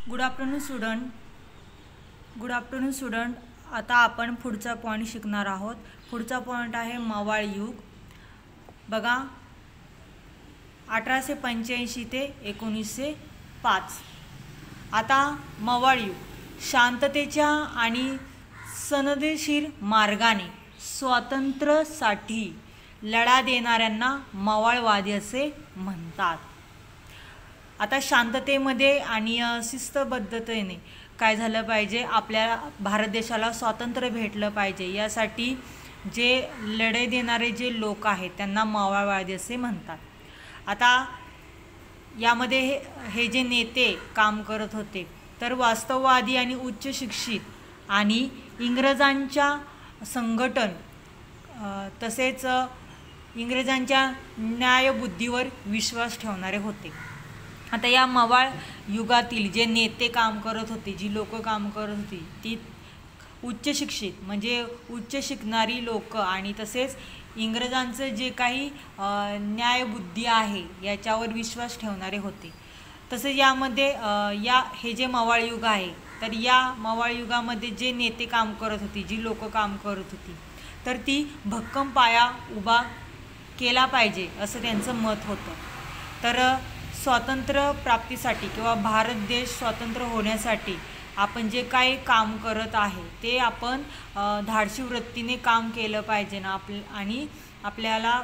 Good afternoon student. आता आपण पुढचा पॉईंट शिकणार आहोत. पुढचा पॉईंट आहे मवाळ युग. बघा, 1885 ते 1905. आता मवाळ युग शांततेच्या आणि सनदेशीर मार्गाने स्वातंत्र्यासाठी लढा देणाऱ्यांना मवाळवादी असे म्हणतात. आता शांततेमध्ये आणि शिस्तबद्धतेने काय झालं पाहिजे, आपल्या भारत देशाला स्वातंत्र्य भेटलं पाहिजे, यासाठी जे लढाई देणारे जे लोक आहेत त्यांना मवाळवादी असे म्हणतात. आता यामध्ये हे जे नेते काम करत होते तर वास्तववादी आणि उच्च शिक्षित आणि इंग्रजांच्या संघटन तसेच इंग्रजांच्या न्यायबुद्धीवर विश्वास ठेवणारे होते. आता या मवाळ युगातील जे नेते काम करत होते, जी लोक काम करत होती, ती उच्च शिक्षित म्हणजे उच्च शिकणारी लोक आणि तसेच इंग्रजांचं जे काही न्यायबुद्धी आहे याच्यावर विश्वास ठेवणारे होते. तसेच यामध्ये हे जे मवाळ युग आहे तर या मवाळ युगामध्ये जे नेते काम करत होती, जी लोक काम करत होती, तर ती भक्कम पाया उभा केला पाहिजे असं त्यांचं मत होतं. तर स्वातंत्र्य प्राप्तीसाठी किंवा भारत देश स्वतंत्र होण्यासाठी आपण जे काही काम करत आहे ते आपण धाडसी वृत्तीने काम केलं पाहिजे ना, आणि आपल्याला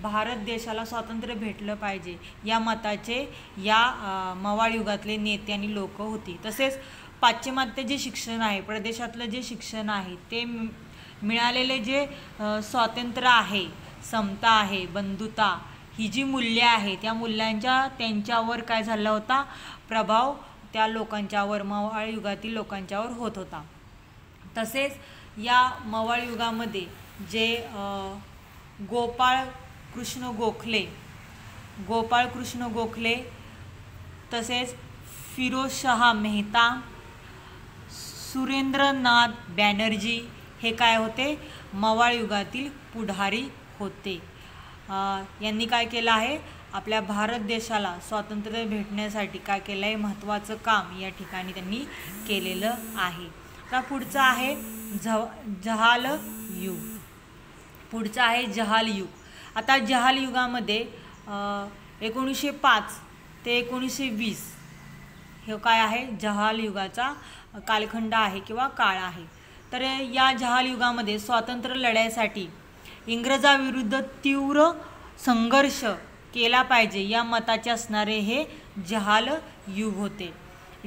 भारत देशाला स्वातंत्र्य भेटलं पाहिजे या मताचे या मवाळ युगातले नेते आणि लोक होती. तसेच पाश्चिमात्य जे शिक्षण आहे, प्रदेशातलं जे शिक्षण आहे, ते मिळालेले जे स्वातंत्र्य आहे, समता आहे, बंधुता, ही जी मूल्ये आहे त्या मूल्यांच्या त्यांच्यावर काय झाला होता, प्रभाव त्या लोकांच्यावर, मवाळ युगातील लोकांच्यावर होत होता. तसेच या मवाळ युगामध्ये जे गोपाळ कृष्ण गोखले तसेच फिरोजशाह मेहता, सुरेंद्रनाथ बॅनर्जी हे काय होते, मवाळ युगातील पुढारी होते. यांनी काय केलं आहे, आपल्या भारत देशाला स्वातंत्र्य भेटण्यासाठी काय केलं आहे, महत्त्वाचं काम या ठिकाणी त्यांनी केलेलं आहे. तर पुढचं आहे जहाल युग. आता जहाल युगामध्ये 1905 ते 1920 हे काय आहे, जहाल युगाचा कालखंड आहे किंवा काळ आहे. तर या जहाल युगामध्ये स्वातंत्र्य लढ्यासाठी इंग्रजाविरुद्ध तीव्र संघर्ष केला पाहिजे या मताचे असणारे हे जहाल युग होते.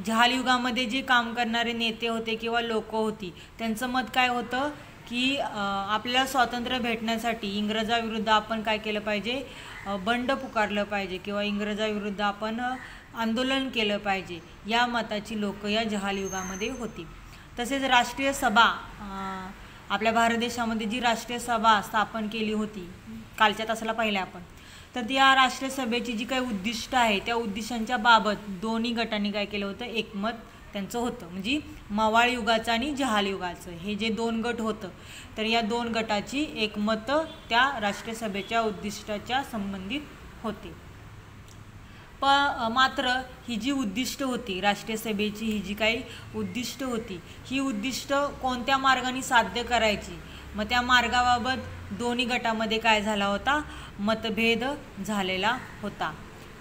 जहाल युगामध्ये जे काम करणारे नेते होते किंवा लोक होती, त्यांचं मत काय होतं की आपल्याला स्वातंत्र्य भेटण्यासाठी इंग्रजाविरुद्ध आपण काय केलं पाहिजे, बंड पुकारलं पाहिजे किंवा इंग्रजाविरुद्ध आपण आंदोलन केलं पाहिजे, या मताची लोक या जहाल युगामध्ये होती. तसेच राष्ट्रीय सभा, आपल्या भारत देशामध्ये जी राष्ट्रीय सभा स्थापन केली होती कालच्या तासाला पाहिलं आपण, तर त्या राष्ट्रीय सभेची जी काही उद्दिष्ट आहे त्या उद्दिष्टांच्या बाबत दोन्ही गटांनी काय केलं होतं, एकमत त्यांचं होतं. म्हणजे मवाळ युगाचं आणि जहाल युगाचं हे जे दोन गट होतं, तर या दोन गटाची एकमत त्या राष्ट्रीय सभेच्या उद्दिष्टाच्या संबंधित होते. मात्र ही जी उद्दिष्ट होती राष्ट्रीय सभेची, ही जी काही उद्दिष्ट होती, ही उद्दिष्ट कोणत्या मार्गाने साध्य करायची, मग त्या मार्गाबाबत दोन्ही गटामध्ये काय झाला होता, मतभेद झालेला होता.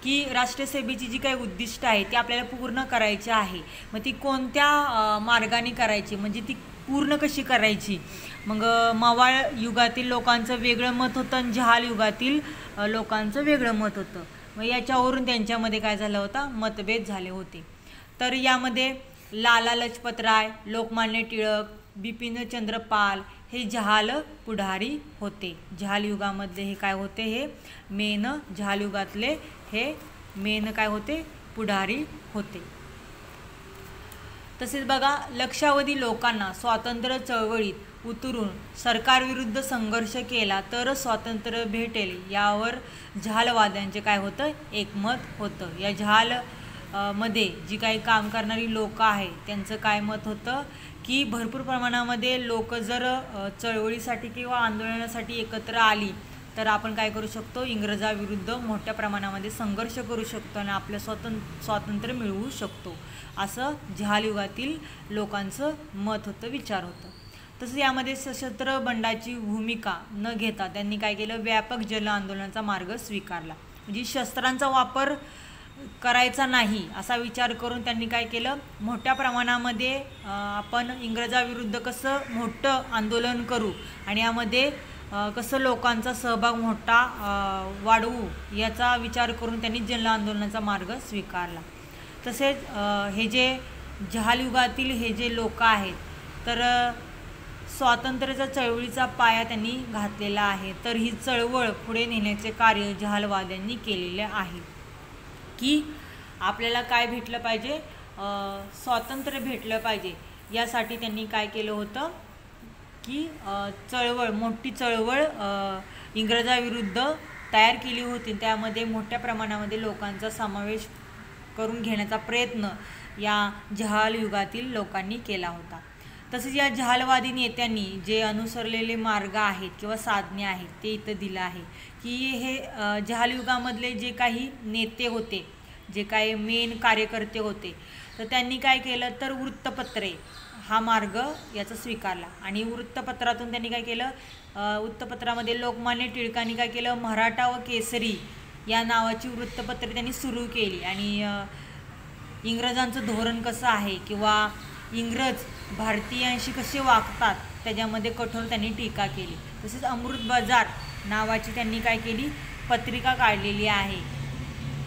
की राष्ट्रीय सभेची जी काही उद्दिष्ट आहे ती आपल्याला पूर्ण करायची आहे, मग ती कोणत्या मार्गाने करायची, म्हणजे ती पूर्ण कशी करायची. मग मवाळ युगातील लोकांचं वेगळं मत होतं आणि जहाल युगातील लोकांचं वेगळं मत होतं. मग याच्यावरून त्यांच्यामध्ये काय झालं होता, मतभेद झाले होते. तर यामध्ये लाला लजपत राय, लोकमान्य टिळक, बिपिनचंद्र पाल हे जहाल पुढारी होते. जहाल युगामधले हे काय होते, हे मेन जहाल युगातले हे मेन काय होते, पुढारी होते. तसेच बघा, लक्षावधी लोकांना स्वातंत्र्य चळवळीत उतरून सरकारविरुद्ध संघर्ष केला तरच स्वातंत्र्य भेटेल, यावर जहालवाद्यांचे काय होतं, एकमत होतं. या जहाल मध्ये जी काही काम करणारी लोक आहे त्यांचं काय मत होतं की भरपूर प्रमाणामध्ये लोक जर चळवळीसाठी किंवा आंदोलनासाठी एकत्र आली तर आपण काय करू शकतो, इंग्रजाविरुद्ध मोठ्या प्रमाणामध्ये संघर्ष करू शकतो आणि आपलं स्वातंत्र्य मिळवू शकतो, असं जहाल युगातील लोकांचं मत होतं, विचार होतं. तसं यामध्ये सशस्त्र बंडाची भूमिका न घेता त्यांनी काय केलं, व्यापक जन आंदोलनाचा मार्ग स्वीकारला. म्हणजे शस्त्रांचा वापर करायचा नाही असा विचार करून त्यांनी काय केलं, मोठ्या प्रमाणामध्ये आपण इंग्रजाविरुद्ध कसं मोठं आंदोलन करू आणि यामध्ये कसं लोकांचा सहभाग मोठा वाढवू याचा विचार करून त्यांनी जन आंदोलनाचा मार्ग स्वीकारला. तसेच हे जे जहाल युगातील हे जे लोक आहेत तर स्वातंत्र्याच्या चळवळीचा पाया त्यांनी घातलेला आहे. तर ही चळवळ पुढे नेण्याचे कार्य जहालवाद्यांनी केलेले आहे की आपल्याला काय भेटलं पाहिजे, स्वातंत्र्य भेटलं पाहिजे. यासाठी त्यांनी काय केलं होतं की चळवळ, मोठी चळवळ इंग्रजाविरुद्ध तयार केली होती. त्यामध्ये मोठ्या प्रमाणामध्ये लोकांचा समावेश करून घेण्याचा प्रयत्न या जहाल युगातील लोकांनी केला होता. तसेच या जहालवादी नेत्यांनी जे अनुसरलेले मार्ग आहेत किंवा साधने आहेत ते इथं दिलं आहे की हे जहाल युगामधले जे काही नेते होते, जे काही मेन कार्यकर्ते होते, तर त्यांनी काय केलं तर वृत्तपत्रे हा मार्ग याचा स्वीकारला. आणि वृत्तपत्रातून त्यांनी काय केलं, वृत्तपत्रामध्ये लोकमान्य टिळकांनी काय केलं, मराठा व केसरी या नावाची वृत्तपत्रे त्यांनी सुरू केली. आणि इंग्रजांचं धोरण कसं आहे किंवा इंग्रज भारतीयांशी कसे वागतात त्याच्यामध्ये कठोर त्यांनी टीका केली. तसेच अमृत बाजार नावाची त्यांनी काय केली, पत्रिका काढलेली आहे.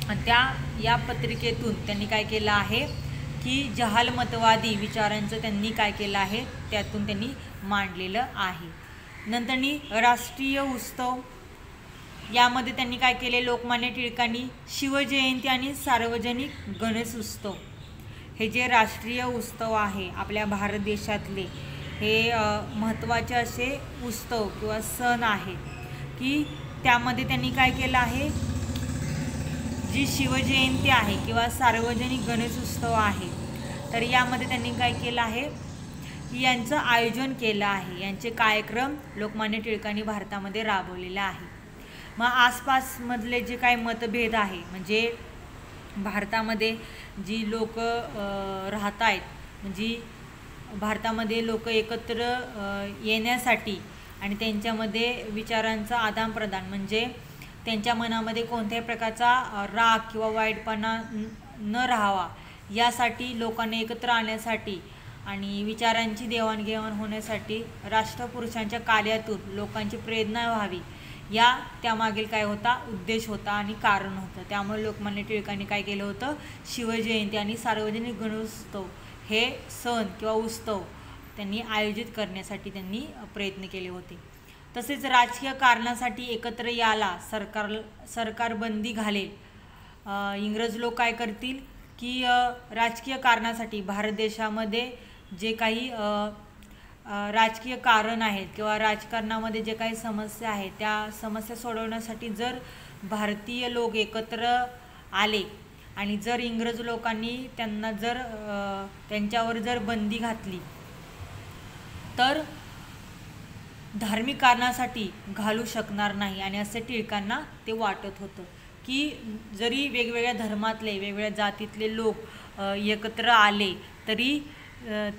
आणि या पत्रिकेतून त्यांनी काय केलं आहे की जहालमतवादी विचारांचं त्यांनी काय केलं आहे, त्यातून त्यांनी मांडलेलं आहे. नंतरनी राष्ट्रीय उत्सव यामध्ये त्यांनी काय केले, लोकमान्य टिळकांनी शिवजयंती आणि सार्वजनिक गणेश उत्सव हे जे राष्ट्रीय उत्सव आहे आपल्या भारत देशातले, हे महत्त्वाचे असे उत्सव किंवा सण आहेत की त्यामध्ये त्यांनी काय केलं आहे, जी शिवजयंती आहे किंवा सार्वजनिक गणेश उत्सव आहे तर यामध्ये त्यांनी काय केलं आहे की यांचं आयोजन केलं आहे. यांचे कार्यक्रम लोकमान्य टिळकांनी भारतामध्ये राबवलेले आहे. मग आसपासमधले जे काही मतभेद आहे, म्हणजे भारतामध्ये जी लोक राहत आहेत, म्हणजे भारतामध्ये लोक एकत्र येण्यासाठी आणि त्यांच्यामध्ये विचारांचा आदानप्रदान, म्हणजे त्यांच्या मनामध्ये कोणत्याही प्रकारचा राग किंवा वाईटपणा न राहावा यासाठी लोकांना एकत्र आणण्यासाठी आणि विचारांची देवाणघेवाण होण्यासाठी राष्ट्रपुरुषांच्या कार्यातून लोकांची प्रेरणा व्हावी या त्यामागील काय होता, उद्देश होता आणि कारण होतं. त्यामुळे लोकमान्य टिळकांनी काय केलं होतं, शिवजयंती आणि सार्वजनिक गणेशोत्सव हे सण किंवा उत्सव त्यांनी आयोजित करण्यासाठी त्यांनी प्रयत्न केले होते. तसेच राजकीय कारणासाठी एकत्र याला सरकार बंदी घालेल. इंग्रज लोक काय करतील की राजकीय कारणासाठी भारत देशामध्ये जे काही राजकीय कारण आहेत किंवा राजकारणामध्ये जे काही समस्या आहेत त्या समस्या सोडवण्यासाठी जर भारतीय लोक एकत्र आले आणि जर इंग्रज लोकांनी त्यांना जर त्यांच्यावर जर बंदी घातली तर धार्मिक कारणासाठी घालू शकणार नाही. आणि असे टिळकांना ते वाटत होतं की जरी वेगवेगळ्या धर्मातले वेगवेगळ्या जातीतले लोक एकत्र आले तरी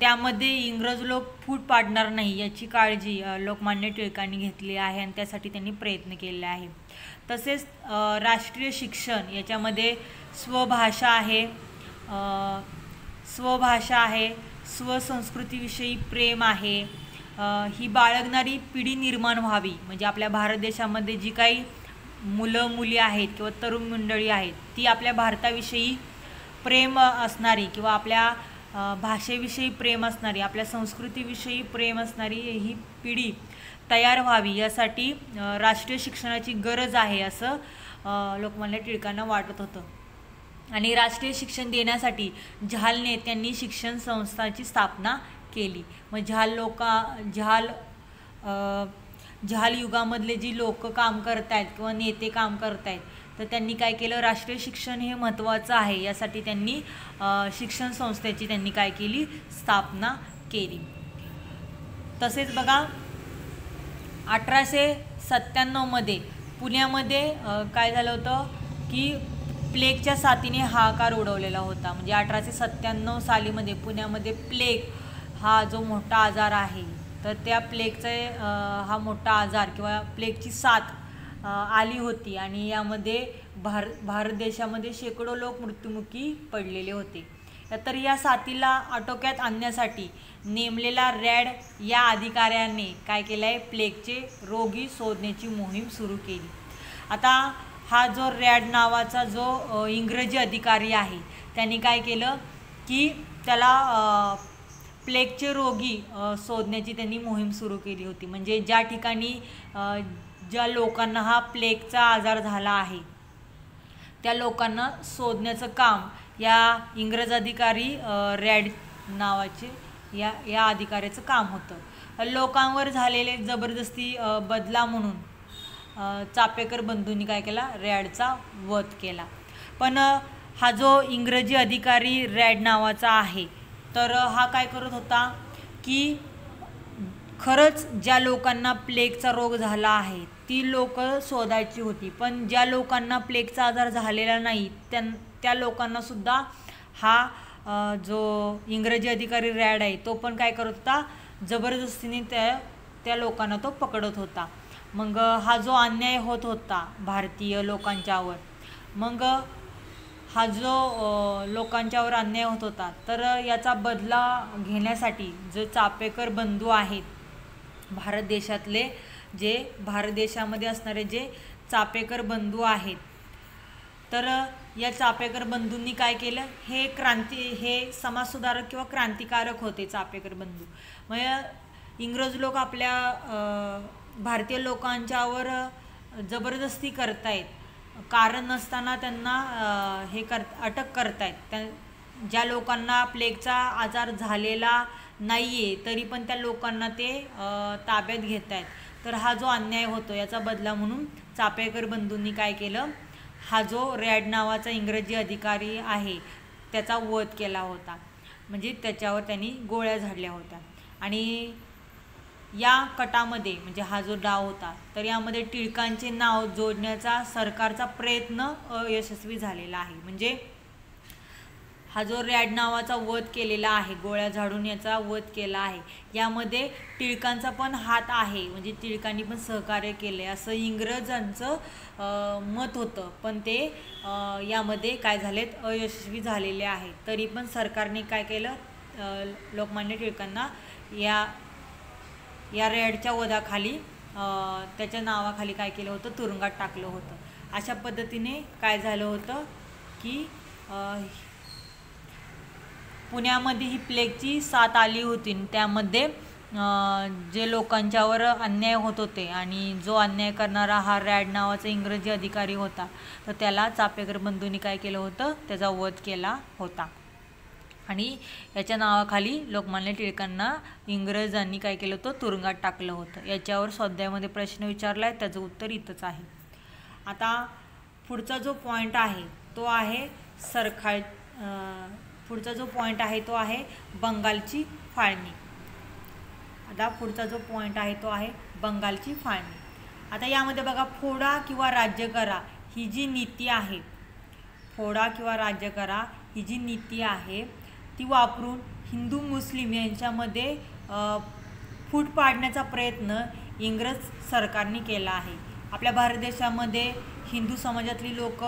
त्यामध्ये इंग्रज लोक फूट पाडणार नाही याची काळजी लोकमान्य टिळकांनी घेतली आहे आणि त्यासाठी त्यांनी प्रयत्न केले आहे. तसेच राष्ट्रीय शिक्षण याच्यामध्ये स्वभाषा आहे, स्वसंस्कृतीविषयी प्रेम आहे, ही बाळगणारी पिढी निर्माण व्हावी. म्हणजे आपल्या भारत देशामध्ये जी काही मुलं मुली आहेत किंवा तरुण मंडळी आहेत ती आपल्या भारताविषयी प्रेम असणारी किंवा आपल्या भाषेविषयी प्रेम असणारी, आपल्या संस्कृतीविषयी प्रेम असणारी ही पिढी तयार व्हावी यासाठी राष्ट्रीय शिक्षणाची गरज आहे असं लोकमान्य टिळकांना वाटत होतं. आणि राष्ट्रीय शिक्षण देण्यासाठी जहाल नेत्यांनी शिक्षण संस्थांची स्थापना केली. मग जहाल युगामधले जी लोक काम करत आहेत किंवा नेते काम करत आहेत तर त्यांनी काय केलं, राष्ट्रीय शिक्षण हे महत्त्वाचं आहे यासाठी त्यांनी शिक्षण संस्थेची त्यांनी काय केली, स्थापना केली. तसेच बघा 1897 मध्ये पुण्यामध्ये काय झालं होतं की प्लेगच्या साथीने हाहाकार उडवलेला होता. म्हणजे 1897 सालीमध्ये पुण्यामध्ये प्लेग हा जो मोठा आजार आहे, तर त्या प्लेगचा हा मोठा आजार किंवा प्लेगची साथ आली होती आणि यामध्ये भारत देशामध्ये शेकडो लोक मृत्युमुखी पडलेले होते. तर या साथीला आटोक्यात आणण्यासाठी नेमलेला रॅड या अधिकाऱ्याने काय केलं आहे, प्लेगचे रोगी शोधण्याची मोहीम सुरू केली. आता हा जो रॅड नावाचा जो इंग्रजी अधिकारी आहे त्यांनी काय केलं की त्याला प्लेगचे रोगी शोधण्याची त्यांनी मोहीम सुरू केली होती. म्हणजे ज्या ठिकाणी ज्या लोकांना हा प्लेगचा आजार झाला आहे त्या लोकांना शोधण्याचं काम या इंग्रज अधिकारी रॅड नावाचे या अधिकाऱ्याचं काम होतं. लोकांवर झालेले जबरदस्ती बदला म्हणून चापेकर बंधूंनी काय केला, रॅडचा वध केला. पण हा जो इंग्रजी अधिकारी रॅड नावाचा आहे तर हा काय करत होता की खरंच ज्या लोकांना प्लेगचा रोग झाला आहे ती लोक शोधायची होती, पण ज्या लोकांना प्लेगचा आजार झालेला नाही त्या लोकांना सुद्धा हा जो इंग्रजी अधिकारी रॅड आहे तो पण काय करत होता, जबरदस्तीने त्या लोकांना तो पकडत होता. मग हा जो अन्याय होत होता भारतीय लोकांच्यावर, मग हा जो लोकांच्यावर अन्याय होत होता तर याचा बदला घेण्यासाठी जे चापेकर बंधू आहेत भारत देशातले, जे भारत देशामध्ये असणारे जे चापेकर बंधू आहेत, तर या चापेकर बंधूंनी काय केलं, हे समाजसुधारक किंवा क्रांतिकारक होते चापेकर बंधू. म्हणजे इंग्रज लोक आपल्या भारतीय लोकांच्यावर जबरदस्ती करतायत, कारण नसताना त्यांना अटक करतायत. ज्या लोकांना प्लेगचा आजार झालेला नाही आहे तरी पण त्या लोकांना ते ताब्यात घेत आहेत. तर हा जो अन्याय होतो याचा बदला म्हणून चापेकर बंधूंनी काय केलं, हा जो रॅड नावाचा इंग्रजी अधिकारी आहे त्याचा वध केला होता. म्हणजे त्याच्यावर त्यांनी गोळ्या झाडल्या होत्या. आणि या कटामध्ये म्हणजे हा जो डाव होता तर यामध्ये टिळकांचे नाव जोडण्याचा सरकारचा प्रयत्न अयशस्वी झालेला आहे. म्हणजे हा जो रॅड नावाचा वध केलेला आहे, गोळ्या झाडून याचा वध केला आहे, यामध्ये टिळकांचा पण हात आहे. म्हणजे टिळकांनी पण सहकार्य केले असं इंग्रजांचं मत होतं, पण ते यामध्ये काय झालेत, अयशस्वी झालेले आहेत. तरी पण सरकारने काय केलं, लोकमान्य टिळकांना या रॅडच्या वधाखाली त्याच्या नावाखाली काय केलं होतं, तुरुंगात टाकलं होतं. अशा पद्धतीने काय झालं होतं की पुण्यामध्ये ही प्लेगची साथ आली होती. त्यामध्ये जे लोकांच्यावर अन्याय होत होते आणि जो अन्याय करणारा हा रॅड नावाचा इंग्रजी अधिकारी होता तर त्याला चापेकर बंधूंनी काय केलं होतं, त्याचा वध केला होता. आणि याच्या नावाखाली लोकमान्य टिळकांना इंग्रजांनी काय केलं होतं, तुरुंगात टाकलं होतं. याच्यावर स्वाध्यायामध्ये प्रश्न विचारला आहे, त्याचं उत्तर इथंच आहे. आता पुढचा जो पॉईंट आहे तो आहे पुढचा जो पॉईंट आहे तो आहे बंगालची फाळणी. आता पुढचा जो पॉईंट आहे तो आहे बंगालची फाळणी. आता यामध्ये बघा, फोडा किंवा राज्य करा ही जी नीती आहे, फोडा किंवा राज्य करा ही जी नीती आहे ती वापरून हिंदू मुस्लिम यांच्यामध्ये फूट पाडण्याचा प्रयत्न इंग्रज सरकारने केला आहे. आपल्या भारत देशामध्ये हिंदू समाजातली लोक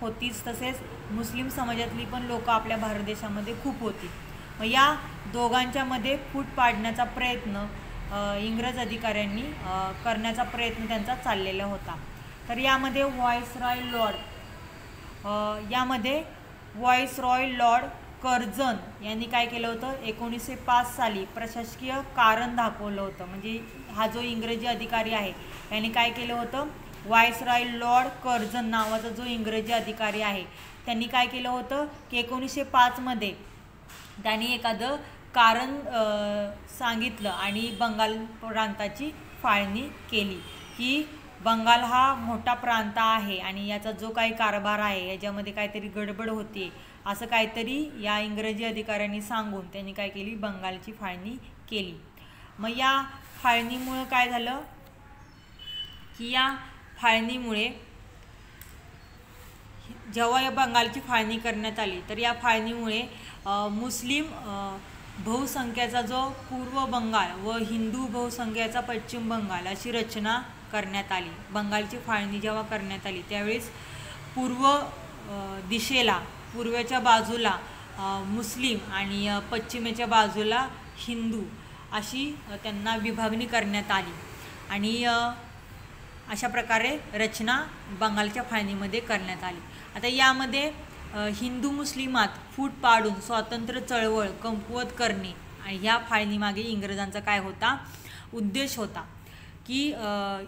होतीच, तसेच मुस्लिम समाजातली पण लोक आपल्या भारत देशामध्ये खूप होती. मग या दोघांच्या मध्ये फूट पाडण्याचा प्रयत्न इंग्रज अधिकाऱ्यांनी करण्याचा प्रयत्न त्यांचा चाललेला होता. तर यामध्ये व्हॉइसरॉय लॉर्ड कर्झन यांनी काय केलं होतं, 1905 साली प्रशासकीय कारण दाखवलं होतं. म्हणजे हा जो इंग्रजी अधिकारी आहे यांनी काय केलं होतं, व्हॉइसरॉय लॉर्ड कर्झन नावाचा जो इंग्रजी अधिकारी आहे त्यांनी काय केलं होतं की 1905 मध्ये त्यांनी एखादं कारण सांगितलं आणि बंगाल प्रांताची फाळणी केली की बंगाल हा मोठा प्रांत आहे आणि याचा जो काही कारभार आहे याच्यामध्ये काहीतरी गडबड होते, असं काहीतरी या इंग्रजी अधिकाऱ्यांनी सांगून त्यांनी काय केली, बंगालची फाळणी केली. मग या फाळणीमुळं काय झालं की या फाळणीमुळे जेव्हा या बंगालची फाळणी करण्यात आली तर या फाळणीमुळे मुस्लिम बहुसंख्याचा जो पूर्व बंगाल व हिंदू बहुसंख्याचा पश्चिम बंगाल अशी रचना करण्यात आली. बंगालची फाळणी जेव्हा करण्यात आली त्यावेळेस पूर्व दिशेला पूर्वेच्या बाजूला मुस्लिम आणि पश्चिमेच्या बाजूला हिंदू अशी त्यांना विभागणी करण्यात आली आणि अशा प्रकारे रचना बंगालच्या फाळणीमध्ये करण्यात आली. आता यामध्ये हिंदू मुस्लिमात फूट पाडून स्वातंत्र्य चळवळ कमकुवत करणे आणि ह्या फाळणीमागे इंग्रजांचा काय होता उद्देश होता की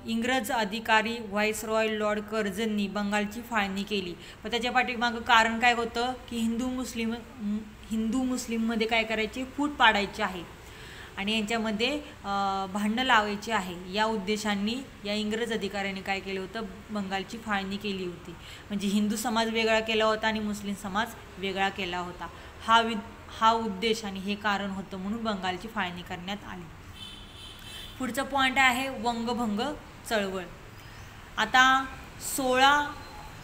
इंग्रज अधिकारी व्हाईसरॉय लॉर्ड कर्झननी बंगालची फाळणी केली. पण त्याच्या पाठीमागं कारण काय होतं की हिंदू मुस्लिममध्ये काय करायचे फूट पाडायचे आहे आणि यांच्यामध्ये भांडणं लावायची आहे. या उद्देशांनी या इंग्रज अधिकाऱ्यांनी काय केलं होतं बंगालची फाळणी केली होती. म्हणजे हिंदू समाज वेगळा केला होता आणि मुस्लिम समाज वेगळा केला होता. हा उद्देश आणि हे कारण होतं म्हणून बंगालची फाळणी करण्यात आली. पुढचा पॉईंट आहे वंगभंग चळवळ. आता 16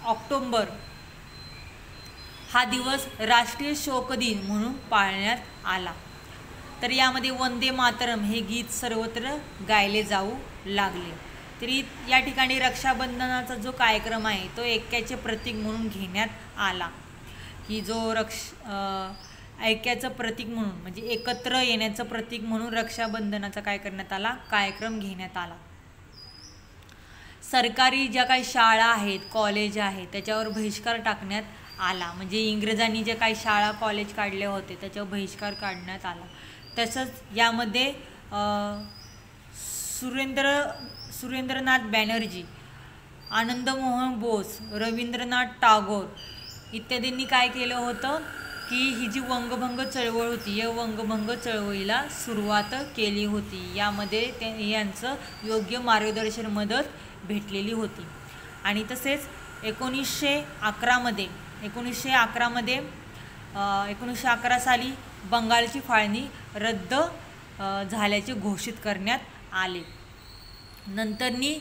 ऑक्टोबर हा दिवस राष्ट्रीय शोक दिन म्हणून पाळण्यात आला. तर यामध्ये वंदे मातरम हे गीत सर्वत्र गायले जाऊ लागले. तरी या ठिकाणी रक्षाबंधनाचा जो कार्यक्रम आहे तो ऐक्याचे प्रतीक म्हणून घेण्यात आला की जो ऐक्याचं प्रतीक म्हणून म्हणजे एकत्र येण्याचं प्रतीक म्हणून रक्षाबंधनाचा काय करण्यात आला कार्यक्रम घेण्यात आला. सरकारी ज्या काही शाळा आहेत कॉलेज आहेत त्याच्यावर बहिष्कार टाकण्यात आला. म्हणजे इंग्रजांनी जे काही शाळा कॉलेज काढले होते त्याच्यावर बहिष्कार काढण्यात आला. तसंच यामध्ये सुरेंद्रनाथ बॅनर्जी, आनंदमोहन बोस, रवींद्रनाथ टागोर इत्यादींनी काय केलं होतं की ही जी वंगभंग चळवळ होती या वंगभंग चळवळीला सुरुवात केली होती. यामध्ये यांचं योग्य मार्गदर्शन मदत भेटलेली होती. आणि तसेच 1911 साली बंगालची फाळणी रद्द झाल्याचे घोषित करण्यात आले. नंतरनी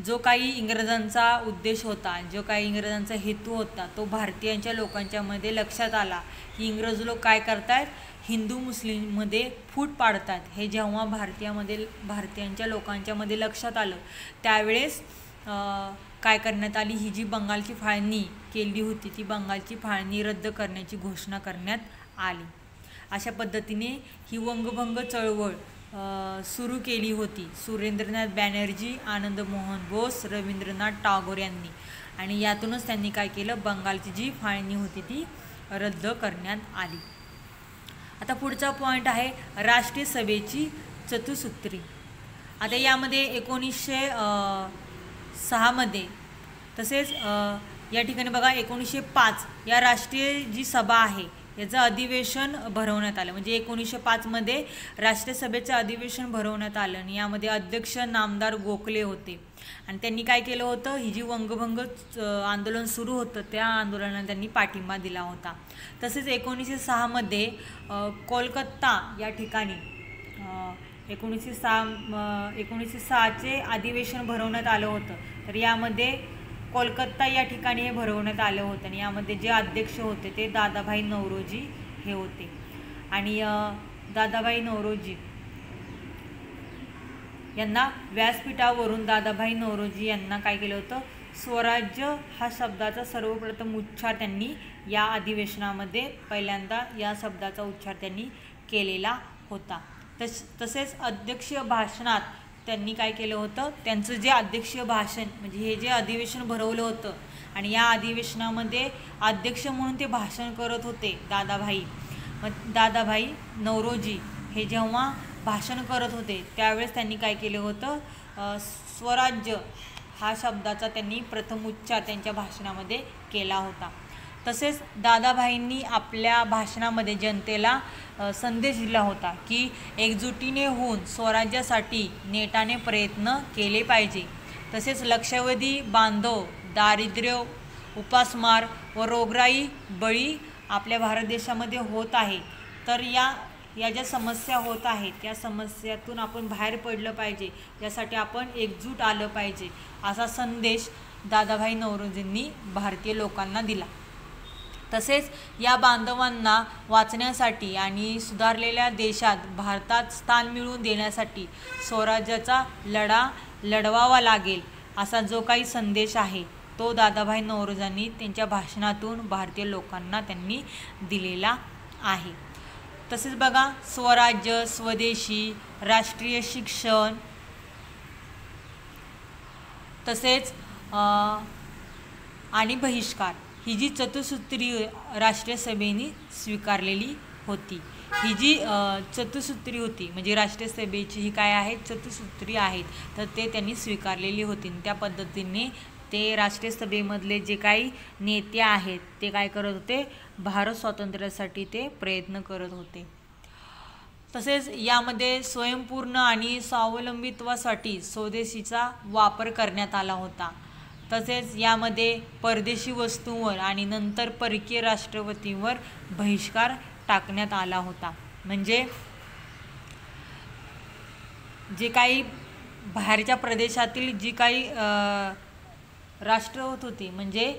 जो काही इंग्रजांचा उद्देश होता जो काही इंग्रजांचा हेतू होता तो भारतीयांच्या लोकांच्यामध्ये लक्षात आला की इंग्रज लोक काय करतात हिंदू मुस्लिममध्ये फूट पाडतात. हे जेव्हा भारतीयांच्या लोकांच्यामध्ये लक्षात आलं त्यावेळेस काय करण्यात आली ही जी बंगालची फाळणी केली होती ती बंगालची फाळणी रद्द करण्याची घोषणा करण्यात आली. अशा पद्धतीने ही वंगभंग चळवळ सुरू केली होती सुरेंद्रनाथ बॅनर्जी, आनंदमोहन बोस, रवींद्रनाथ टागोर यांनी. आणि यातूनच त्यांनी काय केलं बंगालची जी फाळणी होती ती रद्द करण्यात आली. आता पुढचा पॉईंट आहे राष्ट्रीय सभेची चतुसूत्री. आता यामध्ये 1906 मध्ये तसेच या ठिकाणी बघा 1905 या राष्ट्रीय जी सभा आहे याचं अधिवेशन भरवण्यात आलं. म्हणजे 1905 मध्ये राष्ट्रीय सभेचं अधिवेशन भरवण्यात आलं आणि यामध्ये अध्यक्ष नामदार गोखले होते. आणि त्यांनी काय केलं होतं ही जी वंगभंग आंदोलन सुरू होतं त्या आंदोलनाला त्यांनी पाठिंबा दिला होता. तसेच 1906 मध्ये कोलकाता या ठिकाणी 1906चे अधिवेशन भरवण्यात आलं होतं. तर यामध्ये कोलकाता या ठिकाणी हे भरवण्यात आलं होतं आणि यामध्ये जे अध्यक्ष होते ते दादाभाई नौरोजी हे होते. आणि दादाभाई नौरोजी यांना व्यासपीठावरून दादाभाई नौरोजी यांना काय केलं होतं स्वराज्य हा शब्दाचा सर्वप्रथम उच्चार त्यांनी या अधिवेशनामध्ये पहिल्यांदा या शब्दाचा उच्चार त्यांनी केलेला होता. तसेच अध्यक्षीय भाषणात त्यांनी काय केलं होतं त्यांचं जे अध्यक्षीय भाषण म्हणजे हे जे अधिवेशन भरवलं होतं आणि या अधिवेशनामध्ये अध्यक्ष म्हणून ते भाषण करत होते दादाभाई नौरोजी हे जेव्हा भाषण करत होते त्यावेळेस त्यांनी काय केलं होतं स्वराज्य हा शब्दाचा त्यांनी प्रथम उच्चार त्यांच्या भाषणामध्ये केला होता. तसेच दादाभाईंनी आपल्या भाषणामध्ये जनतेला संदेश दिला होता की एकजुटीने होऊन स्वराज्यासाठी नेटाने प्रयत्न केले पाहिजे. तसेच लक्षावधी बांधव दारिद्र्य उपासमार व रोगराई बळी आपल्या भारत देशामध्ये होत आहे. तर या ज्या समस्या होत आहेत या समस्यातून आपण बाहेर पडलं पाहिजे, यासाठी आपण एकजूट आलं पाहिजे, असा संदेश दादाभाई नौरोजींनी भारतीय लोकांना दिला. तसेच या बांधवांना वाचण्यासाठी आणि सुधारलेल्या देशात भारतात स्थान मिळवून देण्यासाठी स्वराज्याचा लढा लढवावा लागेल, असा जो काही संदेश आहे तो दादाभाई नौरोजींनी त्यांच्या भाषणातून भारतीय लोकांना त्यांनी दिलेला आहे. तसेच बघा, स्वराज्य, स्वदेशी, राष्ट्रीय शिक्षण, तसेच आणि बहिष्कार ही जी चतुसूत्री राष्ट्रीय सभेने स्वीकारलेली होती, ही जी चतुसूत्री होती म्हणजे राष्ट्रीय सभेची ही काय आहे, चतुसूत्री आहेत, तर ते त्यांनी स्वीकारलेली होती. त्या पद्धतीने ते राष्ट्रीय सभेमधले जे काही नेते आहेत ते काय करत होते, भारत स्वातंत्र्यासाठी ते प्रयत्न करत होते. तसेच यामध्ये स्वयंपूर्ण आणि स्वावलंबित्वासाठी स्वदेशीचा वापर करण्यात आला होता. तसेच यामध्ये परदेशी वस्तूंवर आणि नंतर परकीय राष्ट्रपतींवर बहिष्कार टाकण्यात आला होता. म्हणजे जे काही बाहेरच्या प्रदेशातील जी काही राष्ट्र होत होती, म्हणजे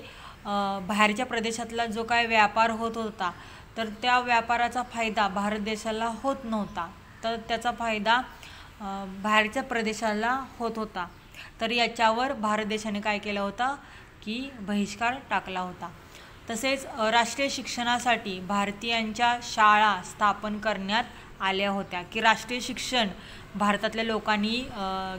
बाहेरच्या प्रदेशातला जो काही व्यापार होत होता, तर त्या व्यापाराचा फायदा भारत देशाला होत नव्हता, तर त्याचा फायदा बाहेरच्या प्रदेशाला होत होता. तर याच्यावर भारत देशाने काय केला होता की बहिष्कार टाकला होता. तसेच राष्ट्रीय शिक्षणासाठी भारतीयांच्या शाळा स्थापन करण्यात आल्या होत्या की राष्ट्रीय शिक्षण भारतातल्या लोकांनी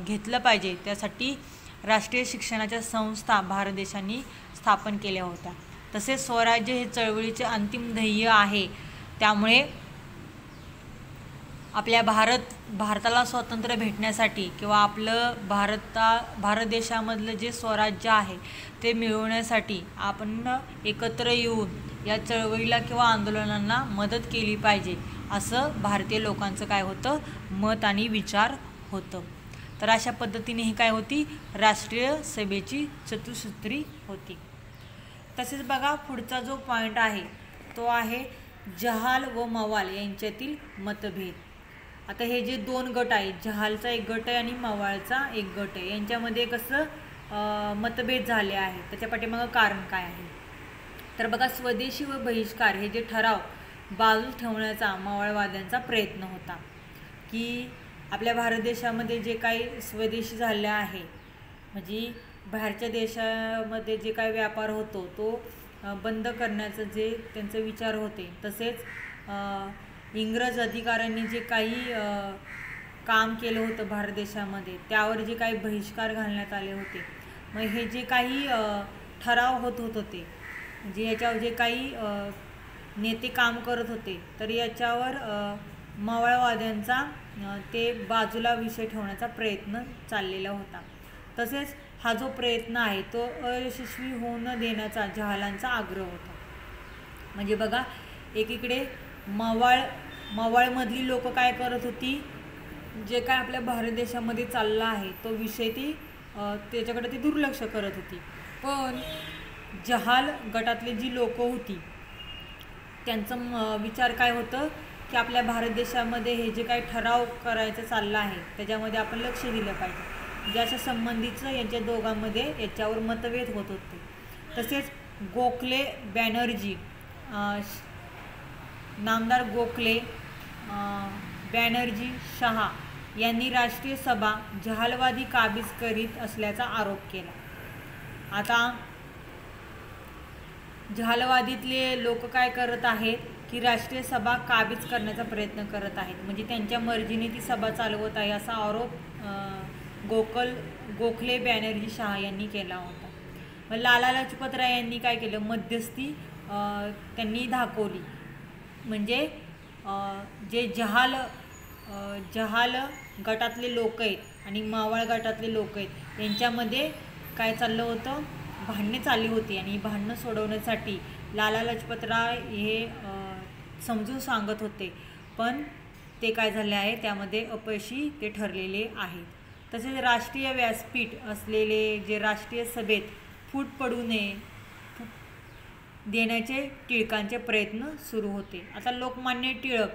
घेतलं पाहिजे, त्यासाठी राष्ट्रीय शिक्षणाच्या संस्था भारत देशाने स्थापन केल्या होत्या. तसेच स्वराज्य हे चळवळीचे अंतिम ध्येय आहे, त्यामुळे आपल्या भारताला स्वातंत्र्य भेटण्यासाठी किंवा आपलं भारत देशामधलं जे स्वराज्य आहे ते मिळवण्यासाठी आपण एकत्र येऊन या चळवळीला किंवा आंदोलनांना मदत केली पाहिजे, असं भारतीय लोकांचं काय होतं, मत आणि विचार होतं. तर अशा पद्धतीने ही काय होती, राष्ट्रीय सभेची चतुसूत्री होती. तसेच बघा, पुढचा जो पॉईंट आहे तो आहे जहाल व मवाल यांच्यातील मतभेद. आता हे जे दोन गट आहेत, जहालचा एक गट आहे आणि मवाळचा एक गट आहे, यांच्यामध्ये कसं मतभेद झाले आहे, त्याच्या पाठीमागं कारण काय आहे. तर बघा, स्वदेशी व बहिष्कार हे जे ठराव बाजूस ठेवण्याचा मवाळवाद्यांचा प्रयत्न होता की आपल्या भारत देशामध्ये जे काही स्वदेशी झाले आहे, म्हणजे बाहेरच्या देशामध्ये जे काही व्यापार होतो तो बंद करण्याचं जे त्यांचे विचार होते. तसेच इंग्रज अधिकाऱ्यांनी जे काही काम केलं होतं भारत देशामध्ये, त्यावर जे काही बहिष्कार घालण्यात आले होते. मग हे जे काही ठराव होत होते, म्हणजे याच्यावर जे काही नेते काम करत होते, तर याच्यावर मवाळवाद्यांचा ते बाजूला विषय ठेवण्याचा प्रयत्न चाललेला होता. तसेच हा जो प्रयत्न आहे तो अयशस्वी होऊ न देण्याचा जहालांचा आग्रह होता. म्हणजे बघा, एकीकडे मवाळमधली लोक काय करत होती, जे काय आपल्या भारत देशामध्ये चालला आहे तो विषय ती त्याच्याकडे ती दुर्लक्ष करत होती. पण जहाल गटातली जी लोक होती त्यांचं विचार काय होतं की आपल्या भारत देशामध्ये हे जे काही ठराव करायचं चाललं आहे त्याच्यामध्ये आपण लक्ष दिलं पाहिजे. ज्याच्या संबंधीचं यांच्या दोघांमध्ये याच्यावर मतभेद होत होते. तसेच गोखले बॅनर्जी, नामदार गोखले बॅनर्जी शहा यांनी राष्ट्रीय सभा जहालवादी काबीज करीत असल्याचा आरोप केला. आता जहालवादीतले लोक काय करत आहेत की राष्ट्रीय सभा काबीज करण्याचा प्रयत्न करत आहेत, म्हणजे त्यांच्या मर्जीने ती सभा चालवत आहे, असा आरोप गोखले बॅनर्जी शहा यांनी केला होता. मग लाला लजपत राय यांनी काय केलं, मध्यस्थी त्यांनी दाखवली. म्हणजे जे जहाल गटातले लोक आहेत आणि मावळ गटातले लोक आहेत यांच्यामध्ये काय चाललं होतं, भांडणे चालली होती. आणि भांडणं सोडवण्यासाठी लाला लजपत राय हे समजून सांगत होते, पण ते काय झाले आहे, त्यामध्ये अपयशी ते ठरलेले आहेत. तसेच राष्ट्रीय व्यासपीठ असलेले जे राष्ट्रीय सभेत फूट पडू नये देण्याचे टिळकांचे प्रयत्न सुरू होते. आता लोकमान्य टिळक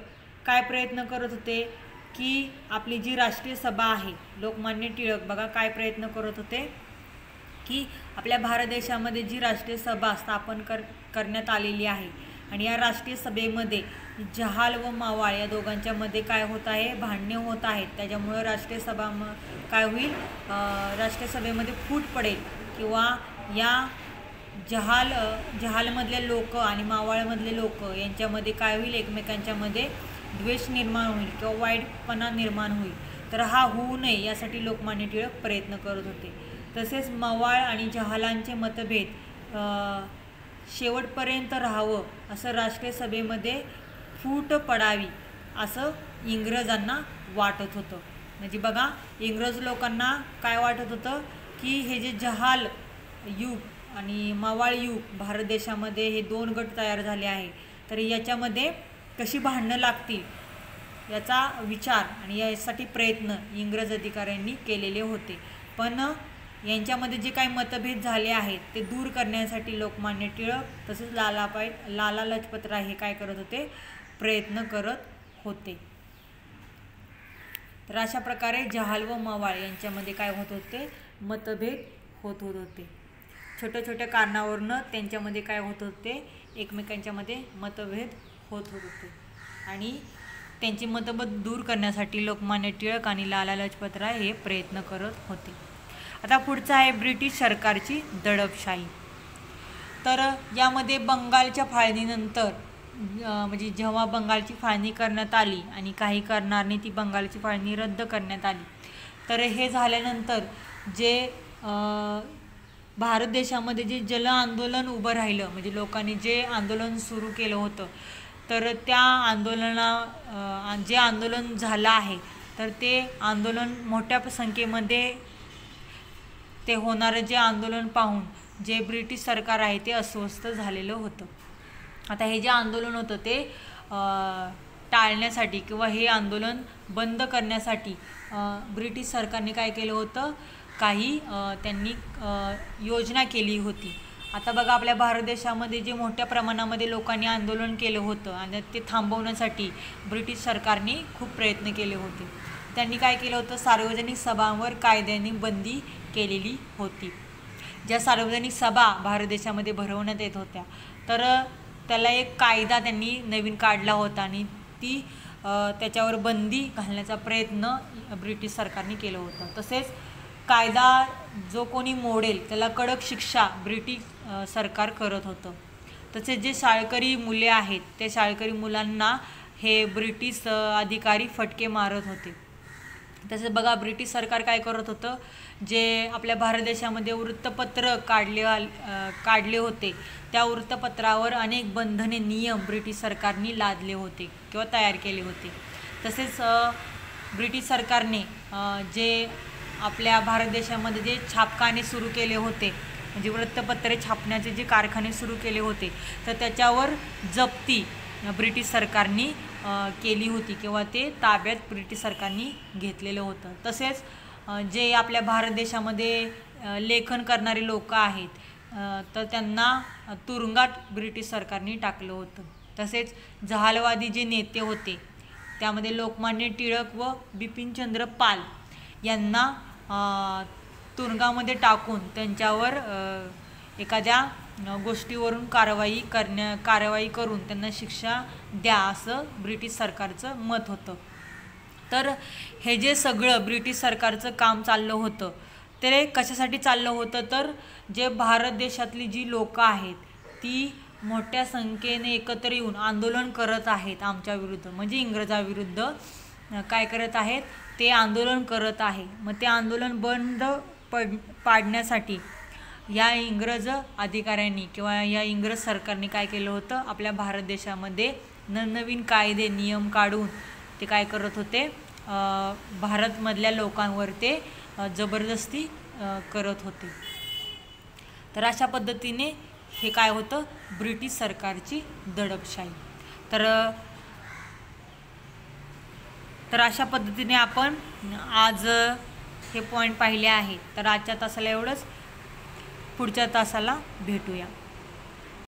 काय प्रयत्न करत होते की आपली जी राष्ट्रीय सभा आहे, लोकमान्य टिळक बघा काय प्रयत्न करत होते की आपल्या भारत देशामध्ये जी राष्ट्रीय सभा स्थापन करण्यात आलेली आहे आणि या राष्ट्रीय सभेमध्ये जहाल व मावाळ या दोघांच्यामध्ये काय होत आहे, भांडणे होत आहेत. त्याच्यामुळं राष्ट्रीय सभा काय होईल, राष्ट्रीय सभेमध्ये फूट पडेल किंवा या जहालमधले लोक आणि मावाळमधले लोक यांच्यामध्ये काय होईल, एकमेकांच्यामध्ये द्वेष निर्माण होईल किंवा वाईटपणा निर्माण होईल. तर हा होऊ नये यासाठी लोकमान्य टिळक प्रयत्न करत होते. तसेच मवाळ आणि जहालांचे मतभेद शेवटपर्यंत राहावं असं राष्ट्रीय सभेमध्ये फूट पडावी असं इंग्रजांना वाटत होतं. म्हणजे बघा इंग्रज लोकांना काय वाटत होतं की हे जे जहाल युग आणि मवाळ युग भारत देशामध्ये हे दोन गट तयार झाले आहे, तर याच्यामध्ये कशी भांडणं लागतील याचा विचार आणि यासाठी प्रयत्न इंग्रज अधिकाऱ्यांनी केलेले होते. पण यांच्यामध्ये जे काही मतभेद झाले आहेत ते दूर करण्यासाठी लोकमान्य टिळक तसेच लाला लजपतराय हे काय करत होते, प्रयत्न करत होते. तर अशा प्रकारे जहाल व मवाळ यांच्यामध्ये काय होत होते, मतभेद होत होते. छोट्या छोट्या कारणावरून त्यांच्यामध्ये काय होत होते, एकमेकांच्यामध्ये मतभेद होत होते आणि त्यांचे मतभेद दूर करण्यासाठी लोकमान्य टिळक आणि लाला लजपतराय हे प्रयत्न करत होते. आता पुढचं आहे ब्रिटिश सरकारची दडपशाही. तर यामध्ये बंगालच्या फाळणीनंतर म्हणजे जेव्हा बंगालची फाळणी करण्यात आली आणि काही कारणाने ती बंगालची फाळणी रद्द करण्यात आली, तर हे झाल्यानंतर जे भारत देशामध्ये जे जल आंदोलन उभं राहिलं म्हणजे लोकांनी जे आंदोलन सुरू केलं होतं, तर त्या जे आंदोलन झालं आहे तर ते आंदोलन मोठ्या संख्येमध्ये ते होणारं जे आंदोलन पाहून जे ब्रिटिश सरकार आहे ते अस्वस्थ झालेलं होतं. आता हे जे आंदोलन होतं ते टाळण्यासाठी किंवा हे आंदोलन बंद करण्यासाठी ब्रिटिश सरकारने काय केलं होतं, काही त्यांनी योजना केली होती. आता बघा आपल्या भारत देशामध्ये जे मोठ्या प्रमाणामध्ये लोकांनी आंदोलन केलं होतं आणि ते थांबवण्यासाठी ब्रिटिश सरकारने खूप प्रयत्न केले होते. त्यांनी काय केलं होतं, सार्वजनिक सभांवर कायद्याने बंदी केलेली होती. ज्या सार्वजनिक सभा भारत देशामध्ये भरवण्यात येत होत्या तर त्याला एक कायदा त्यांनी नवीन काढला होता आणि ती त्याच्यावर बंदी घालण्याचा प्रयत्न ब्रिटिश सरकारने केलं होतं. तसेच कायदा जो कोणी मोडेल त्याला कडक शिक्षा ब्रिटिश सरकार करत होतं. तसेच जे शाळकरी मुले आहेत त्या शाळकरी मुलांना हे ब्रिटिश अधिकारी फटके मारत होते. तसेच बघा ब्रिटिश सरकार काय करत होतं, जे आपल्या भारत देशामध्ये वृत्तपत्र काढले होते त्या वृत्तपत्रावर अनेक बंधने नियम ब्रिटिश सरकारने लादले होते किंवा तयार केले होते. तसेच ब्रिटिश सरकारने जे आपल्या भारत देशामध्ये जे छापखाने सुरू केले होते म्हणजे वृत्तपत्रे छापण्याचे जे कारखाने सुरू केले होते तर त्याच्यावर जप्ती ब्रिटिश सरकारने केली होती किंवा ते ताब्यात ब्रिटिश सरकारने घेतलेलं होतं. तसेच जे आपल्या भारत देशामध्ये लेखन करणारे लोक आहेत तर त्यांना तुरुंगात ब्रिटिश सरकारने टाकलं होतं. तसेच जहालवादी जे नेते होते त्यामध्ये लोकमान्य टिळक व बिपिनचंद्र पाल यांना तुरुंगामध्ये टाकून त्यांच्यावर एखाद्या गोष्टीवरून कारवाई करून त्यांना शिक्षा द्या असं ब्रिटिश सरकारचं मत होतं. तर हे जे सगळं ब्रिटिश सरकारचं काम चाललं होतं ते कशासाठी चाललं होतं, तर जे भारत देशातली जी लोकं आहेत ती मोठ्या संख्येने एकत्र येऊन आंदोलन करत आहेत आमच्या विरुद्ध म्हणजे इंग्रजाविरुद्ध काय करत आहेत, ते आंदोलन करत आहे. मग ते आंदोलन बंद पाडण्यासाठी या इंग्रज अधिकाऱ्यांनी किंवा या इंग्रज सरकारने काय केलं होतं, आपल्या भारत देशामध्ये नवनवीन कायदे नियम काढून ते काय करत होते, भारतमधल्या लोकांवर ते जबरदस्ती करत होते. तर अशा पद्धतीने हे काय होतं, ब्रिटिश सरकारची दडपशाही. तर अशा पद्धतीने आपण आज हे पॉईंट पाहिले आहेत. तर आजच्या तासाला एवढंच, पुढच्या तासाला भेटूया.